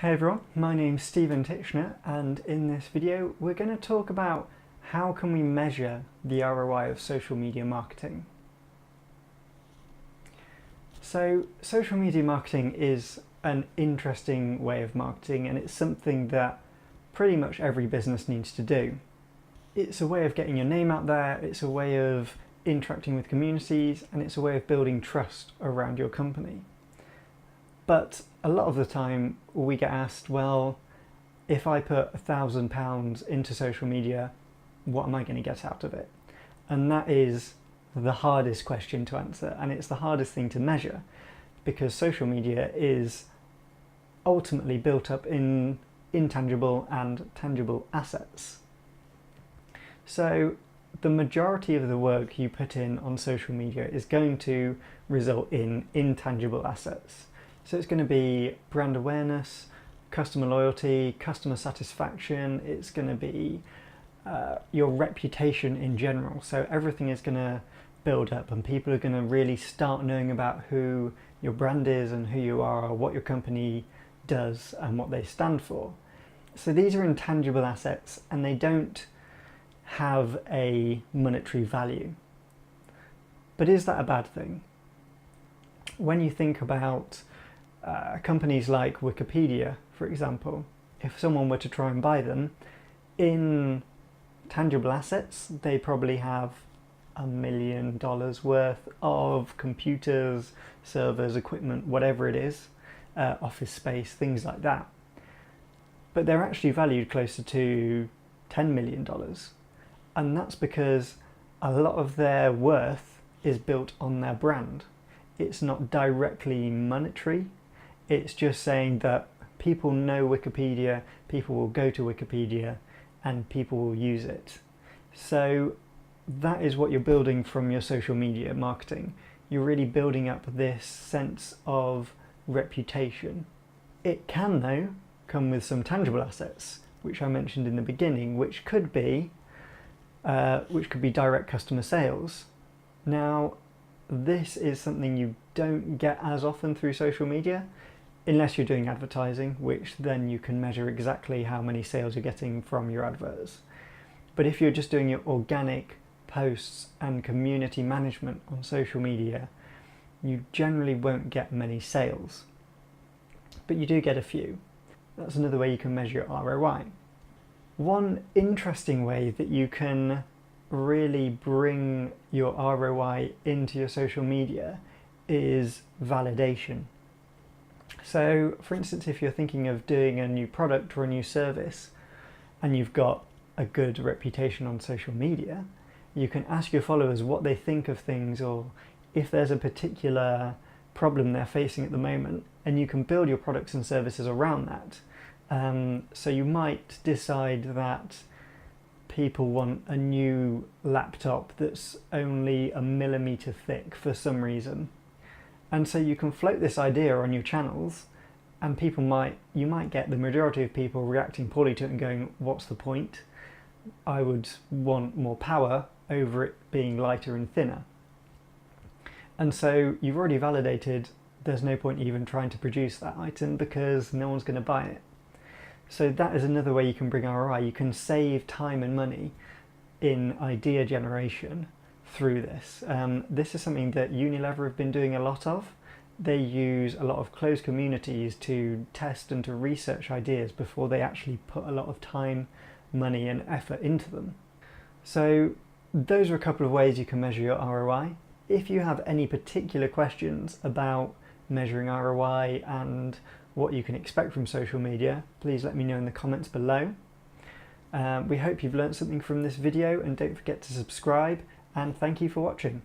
Hey everyone, my name's Stephen Titchener, and in this video we're going to talk about how can we measure the ROI of social media marketing. So social media marketing is an interesting way of marketing, and it's something that pretty much every business needs to do. It's a way of getting your name out there, it's a way of interacting with communities, and it's a way of building trust around your company. But a lot of the time we get asked, well, if I put £1,000 into social media, what am I going to get out of it? And that is the hardest question to answer, and it's the hardest thing to measure, because social media is ultimately built up in intangible and tangible assets. So the majority of the work you put in on social media is going to result in intangible assets. So it's going to be brand awareness, customer loyalty, customer satisfaction. It's going to be your reputation in general. So everything is going to build up, and people are going to really start knowing about who your brand is and who you are, what your company does and what they stand for. So these are intangible assets, and they don't have a monetary value. But is that a bad thing? When you think about companies like Wikipedia, for example, if someone were to try and buy them, in tangible assets, they probably have $1 million worth of computers, servers, equipment, whatever it is, office space, things like that. But they're actually valued closer to $10 million. And that's because a lot of their worth is built on their brand. It's not directly monetary. It's just saying that people know Wikipedia, people will go to Wikipedia, and people will use it. So that is what you're building from your social media marketing. You're really building up this sense of reputation. It can, though, come with some tangible assets, which I mentioned in the beginning, which could be direct customer sales. Now, this is something you don't get as often through social media, unless you're doing advertising, which then you can measure exactly how many sales you're getting from your adverts. But if you're just doing your organic posts and community management on social media, you generally won't get many sales. But you do get a few. That's another way you can measure your ROI. One interesting way that you can really bring your ROI into your social media is validation. So, for instance, if you're thinking of doing a new product or a new service and you've got a good reputation on social media, you can ask your followers what they think of things, or if there's a particular problem they're facing at the moment, and you can build your products and services around that. So you might decide that people want a new laptop that's only 1 millimeter thick for some reason. And so you can float this idea on your channels, and you might get the majority of people reacting poorly to it and going, what's the point? I would want more power over it being lighter and thinner. And so you've already validated there's no point even trying to produce that item because no one's going to buy it. So that is another way you can bring ROI. You can save time and money in idea generation through this. This is something that Unilever have been doing a lot of. They use a lot of closed communities to test and to research ideas before they actually put a lot of time, money and effort into them. So those are a couple of ways you can measure your ROI. If you have any particular questions about measuring ROI and what you can expect from social media, please let me know in the comments below. We hope you've learned something from this video, and don't forget to subscribe, and thank you for watching.